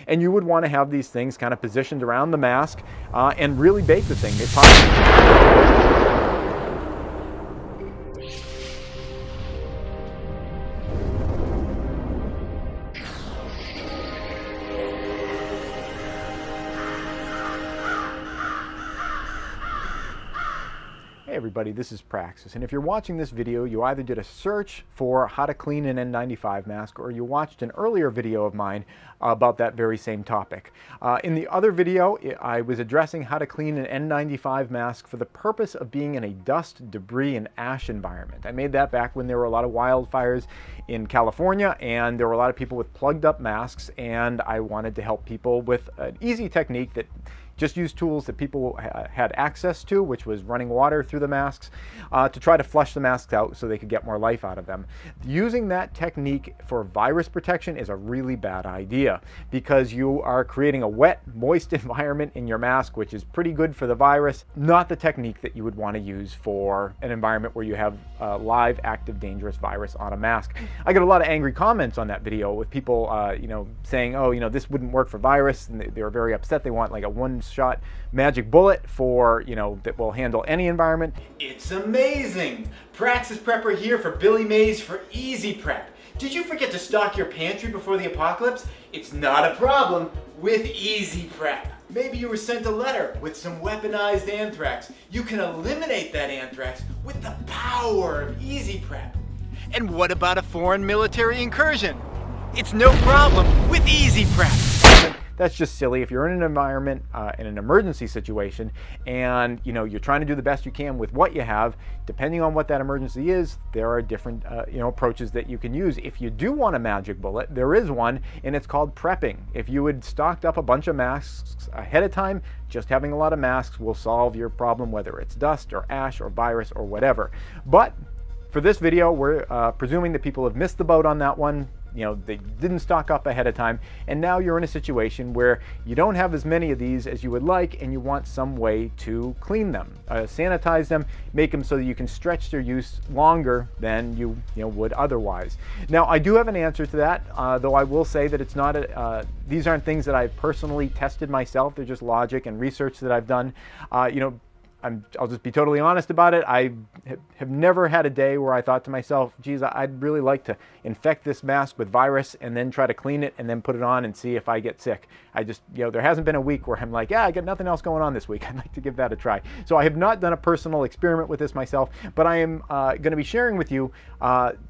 And you would want to have these things kind of positioned around the mask and really bake the thing. They possibly Hey everybody, this is Praxis, and if you're watching this video, you either did a search for how to clean an N95 mask or you watched an earlier video of mine about that very same topic. In the other video, I was addressing how to clean an N95 mask for the purpose of being in a dust, debris, and ash environment. I made that back when there were a lot of wildfires in California and there were a lot of people with plugged up masks, and I wanted to help people with an easy technique that just use tools that people had access to, which was running water through the masks, to try to flush the masks out so they could get more life out of them. Using that technique for virus protection is a really bad idea because you are creating a wet, moist environment in your mask, which is pretty good for the virus, not the technique that you would want to use for an environment where you have a live, active, dangerous virus on a mask. I got a lot of angry comments on that video with people saying, oh, this wouldn't work for virus, and they were very upset. They want like a one-shot magic bullet for, that will handle any environment. It's amazing! Praxis Prepper here for Billy Mays for Easy Prep. Did you forget to stock your pantry before the apocalypse? It's not a problem with Easy Prep. Maybe you were sent a letter with some weaponized anthrax. You can eliminate that anthrax with the power of Easy Prep. And what about a foreign military incursion? It's no problem with Easy Prep. That's just silly. If you're in an environment, in an emergency situation, and you're trying to do the best you can with what you have, depending on what that emergency is, there are different approaches that you can use. If you do want a magic bullet, there is one, and it's called prepping. If you had stocked up a bunch of masks ahead of time, just having a lot of masks will solve your problem, whether it's dust or ash or virus or whatever. But for this video, we're presuming that people have missed the boat on that one. They didn't stock up ahead of time, and now you're in a situation where you don't have as many of these as you would like, and you want some way to clean them, sanitize them, make them so that you can stretch their use longer than you would otherwise. Now, I do have an answer to that, though I will say that it's not these aren't things that I've personally tested myself. They're just logic and research that I've done. I'll just be totally honest about it. I have never had a day where I thought to myself, geez, I'd really like to infect this mask with virus and then try to clean it and then put it on and see if I get sick. There hasn't been a week where I'm like, yeah, I got nothing else going on this week. I'd like to give that a try. So I have not done a personal experiment with this myself, but I am going to be sharing with you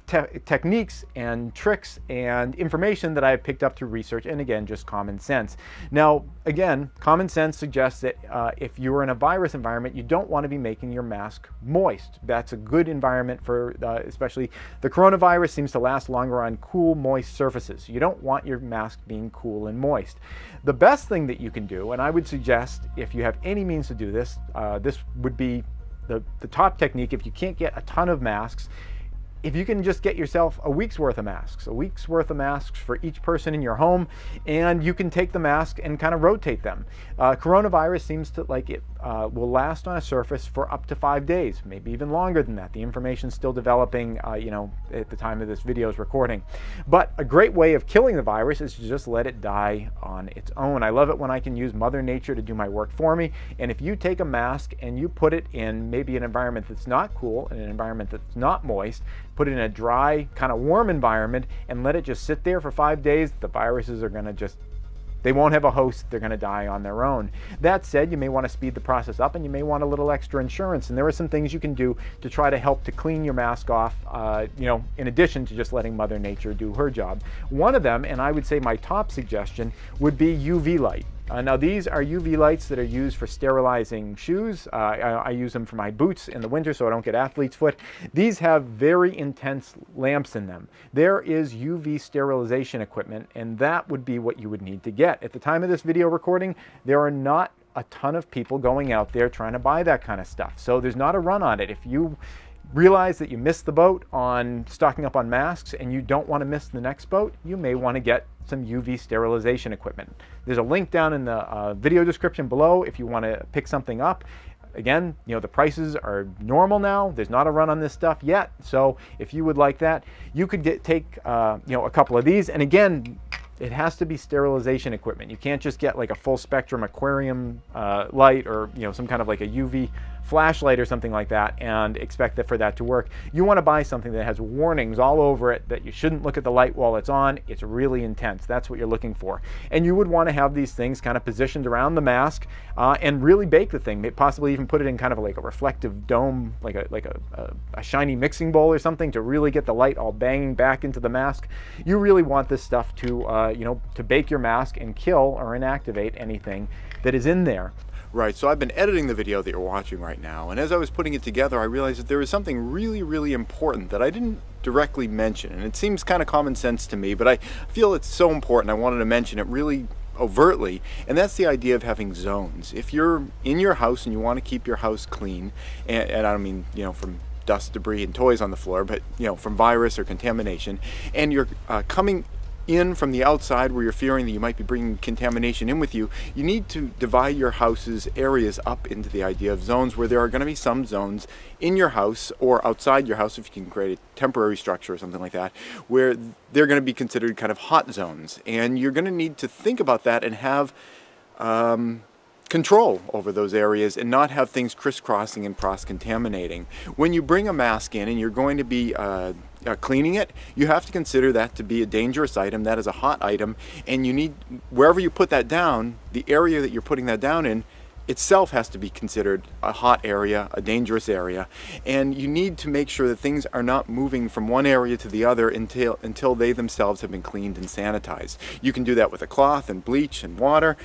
techniques and tricks and information that I have picked up through research, and again, just common sense. Now, again, common sense suggests that if you're in a virus environment, you don't want to be making your mask moist. That's a good environment for, especially the coronavirus seems to last longer on cool, moist surfaces. You don't want your mask being cool and moist. The best thing that you can do, and I would suggest if you have any means to do this, this would be the top technique if you can't get a ton of masks. If you can just get yourself a week's worth of masks for each person in your home, and you can take the mask and kind of rotate them. Coronavirus seems to like it will last on a surface for up to 5 days, maybe even longer than that. The information's still developing, at the time of this video's recording. But a great way of killing the virus is to just let it die on its own. I love it when I can use Mother Nature to do my work for me. And if you take a mask and you put it in maybe an environment that's not cool, in an environment that's not moist, put it in a dry, kind of warm environment, and let it just sit there for 5 days, the viruses are going to they won't have a host, they're going to die on their own. That said, you may want to speed the process up, and you may want a little extra insurance, and there are some things you can do to try to help to clean your mask off, in addition to just letting Mother Nature do her job. One of them, and I would say my top suggestion, would be UV light. Now these are UV lights that are used for sterilizing shoes. I use them for my boots in the winter so I don't get athlete's foot. These have very intense lamps in them. There is UV sterilization equipment, and that would be what you would need to get. At the time of this video recording, there are not a ton of people going out there trying to buy that kind of stuff. So there's not a run on it. If you realize that you missed the boat on stocking up on masks and you don't want to miss the next boat, you may want to get some UV sterilization equipment. There's a link down in the video description below if you want to pick something up. Again, the prices are normal now. There's not a run on this stuff yet. So if you would like that, you could take a couple of these. And again, it has to be sterilization equipment. You can't just get like a full spectrum aquarium light, or some kind of like a UV flashlight or something like that and expect for that to work. You want to buy something that has warnings all over it that you shouldn't look at the light while it's on. It's really intense. That's what you're looking for. And you would want to have these things kind of positioned around the mask and really bake the thing. Possibly even put it in kind of like a reflective dome, like a shiny mixing bowl or something, to really get the light all banging back into the mask. You really want this stuff to to bake your mask and kill or inactivate anything that is in there. Right, so I've been editing the video that you're watching right now, and as I was putting it together, I realized that there was something really, really important that I didn't directly mention, and it seems kind of common sense to me, but I feel it's so important I wanted to mention it really overtly, and that's the idea of having zones. If you're in your house and you want to keep your house clean, and I don't mean, from dust, debris, and toys on the floor, but, from virus or contamination, and you're coming in from the outside where you're fearing that you might be bringing contamination in with you, you need to divide your house's areas up into the idea of zones, where there are going to be some zones in your house or outside your house, if you can create a temporary structure or something like that, where they're going to be considered kind of hot zones. And you're going to need to think about that and have control over those areas and not have things crisscrossing and cross-contaminating. When you bring a mask in and you're going to be cleaning it, you have to consider that to be a dangerous item. That is a hot item, and you need, wherever you put that down, the area that you're putting that down in itself has to be considered a hot area, a dangerous area, and you need to make sure that things are not moving from one area to the other until they themselves have been cleaned and sanitized. You can do that with a cloth and bleach and water.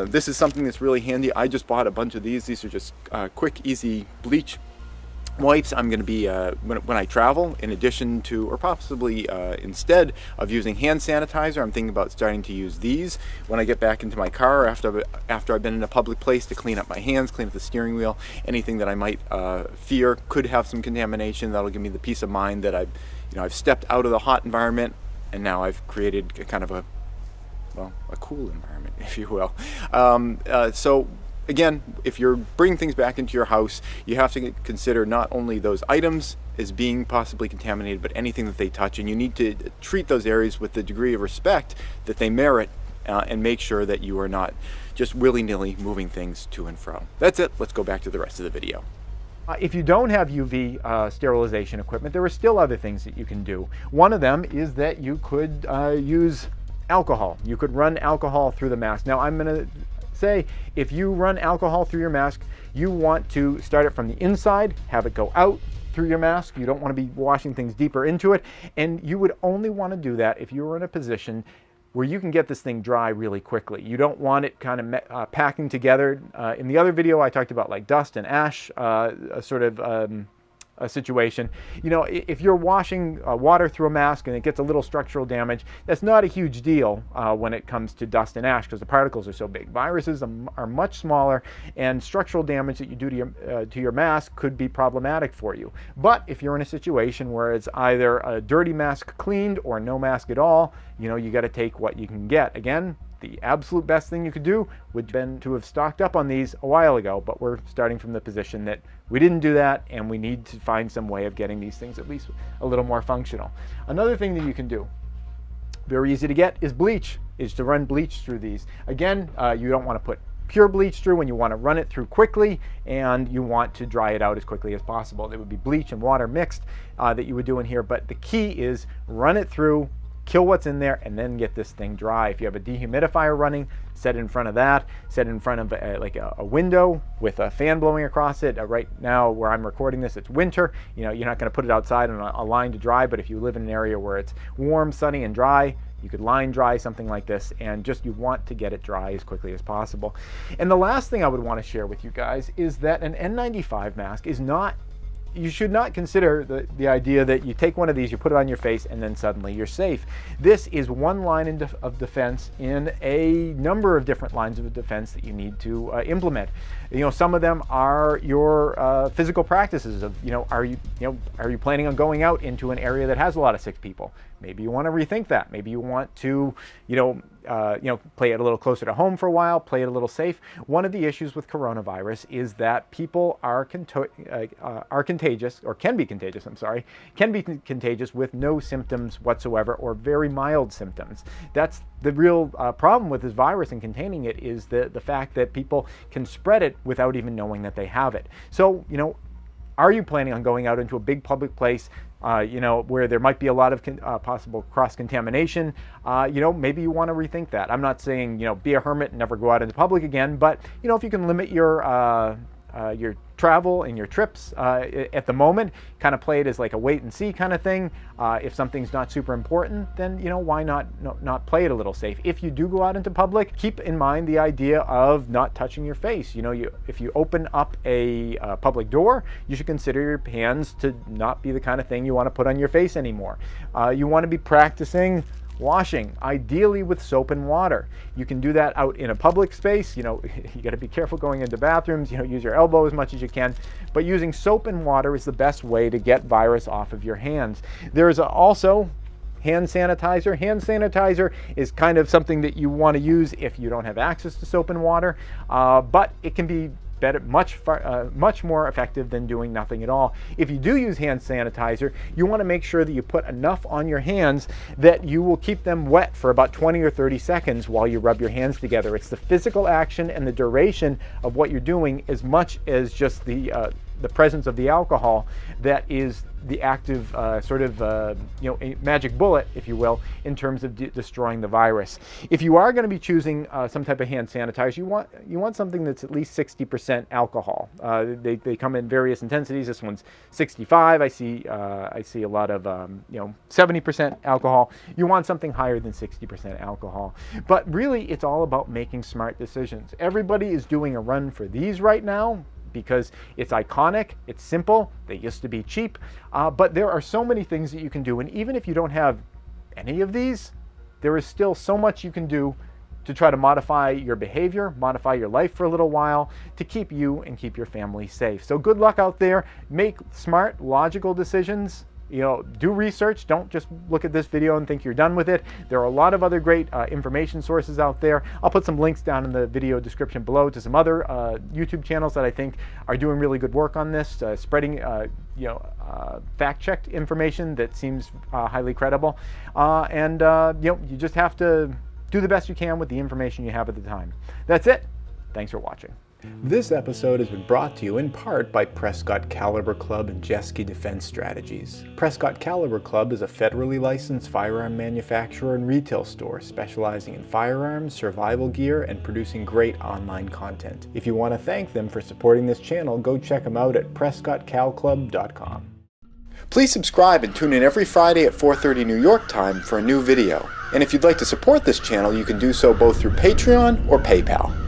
This is something that's really handy. I just bought a bunch of these. These are just quick, easy bleach wipes. I'm going to be, when I travel, in addition to, or possibly instead of using hand sanitizer, I'm thinking about starting to use these when I get back into my car after I've been in a public place, to clean up my hands, clean up the steering wheel, anything that I might fear could have some contamination. That'll give me the peace of mind that I've stepped out of the hot environment, and now I've created kind of a cool environment, if you will. So again, if you're bringing things back into your house, you have to consider not only those items as being possibly contaminated, but anything that they touch, and you need to treat those areas with the degree of respect that they merit, and make sure that you are not just willy-nilly moving things to and fro. That's it. Let's go back to the rest of the video. If you don't have UV sterilization equipment, there are still other things that you can do. One of them is that you could use alcohol. You could run alcohol through the mask. Now, I'm going to say, if you run alcohol through your mask, you want to start it from the inside, have it go out through your mask. You don't want to be washing things deeper into it, and you would only want to do that if you were in a position where you can get this thing dry really quickly. You don't want it kind of packing together. In the other video, I talked about like dust and ash, a sort of a situation. If you're washing water through a mask and it gets a little structural damage, that's not a huge deal when it comes to dust and ash, because the particles are so big. Viruses are much smaller, and structural damage that you do to your mask could be problematic for you. But if you're in a situation where it's either a dirty mask cleaned or no mask at all, you got to take what you can get. Again, the absolute best thing you could do would have been to have stocked up on these a while ago, but we're starting from the position that we didn't do that, and we need to find some way of getting these things at least a little more functional. Another thing that you can do, very easy to get, is bleach, is to run bleach through these. Again, you don't want to put pure bleach through when you want to run it through quickly, and you want to dry it out as quickly as possible. There would be bleach and water mixed that you would do in here, but the key is run it through, kill what's in there, and then get this thing dry. If you have a dehumidifier running, set it in front of that. Set it in front of a window with a fan blowing across it. Right now, where I'm recording this, it's winter. You're not going to put it outside on a line to dry, but if you live in an area where it's warm, sunny, and dry, you could line dry something like this, and you want to get it dry as quickly as possible. And the last thing I would want to share with you guys is that an N95 mask is not, you should not consider the idea that you take one of these, you put it on your face, and then suddenly you're safe. This is one line of defense in a number of different lines of defense that you need to implement. Some of them are your physical practices of, are you planning on going out into an area that has a lot of sick people? maybe you want to rethink that. Maybe you want to, play it a little closer to home for a while, play it a little safe. One of the issues with coronavirus is that people are contagious, or can be contagious, can be contagious with no symptoms whatsoever or very mild symptoms. That's the real problem with this virus and containing it, is the fact that people can spread it without even knowing that they have it. So, are you planning on going out into a big public place, where there might be a lot of possible cross-contamination? Maybe you want to rethink that. I'm not saying, be a hermit and never go out into public again, but, if you can limit your travel and your trips at the moment, kind of play it as like a wait and see kind of thing. If something's not super important, then why not play it a little safe? If you do go out into public, keep in mind the idea of not touching your face. If you open up a public door, you should consider your hands to not be the kind of thing you want to put on your face anymore. You want to be practicing washing, ideally with soap and water. You can do that out in a public space. You got to be careful going into bathrooms. Use your elbow as much as you can. But using soap and water is the best way to get virus off of your hands. There's also hand sanitizer. Hand sanitizer is kind of something that you want to use if you don't have access to soap and water, but it can be better, much more effective than doing nothing at all. If you do use hand sanitizer, you want to make sure that you put enough on your hands that you will keep them wet for about 20 or 30 seconds while you rub your hands together. It's the physical action and the duration of what you're doing, as much as just the presence of the alcohol, that is the active a magic bullet, if you will, in terms of destroying the virus. If you are going to be choosing some type of hand sanitizer, you want something that's at least 60% alcohol. They come in various intensities. This one's 65. I see a lot of 70% alcohol. You want something higher than 60% alcohol. But really, it's all about making smart decisions. Everybody is doing a run for these right now, because it's iconic, it's simple, they used to be cheap, but there are so many things that you can do, and even if you don't have any of these, there is still so much you can do to try to modify your behavior, modify your life for a little while, to keep you and keep your family safe. So good luck out there. Make smart, logical decisions. Do research. Don't just look at this video and think you're done with it. There are a lot of other great information sources out there. I'll put some links down in the video description below to some other YouTube channels that I think are doing really good work on this, spreading fact-checked information that seems highly credible. You just have to do the best you can with the information you have at the time. That's it. Thanks for watching. This episode has been brought to you in part by Prescott Caliber Club and Jeske Defense Strategies. Prescott Caliber Club is a federally licensed firearm manufacturer and retail store specializing in firearms, survival gear, and producing great online content. If you want to thank them for supporting this channel, go check them out at prescottcalclub.com. Please subscribe and tune in every Friday at 4:30 New York time for a new video. And if you'd like to support this channel, you can do so both through Patreon or PayPal.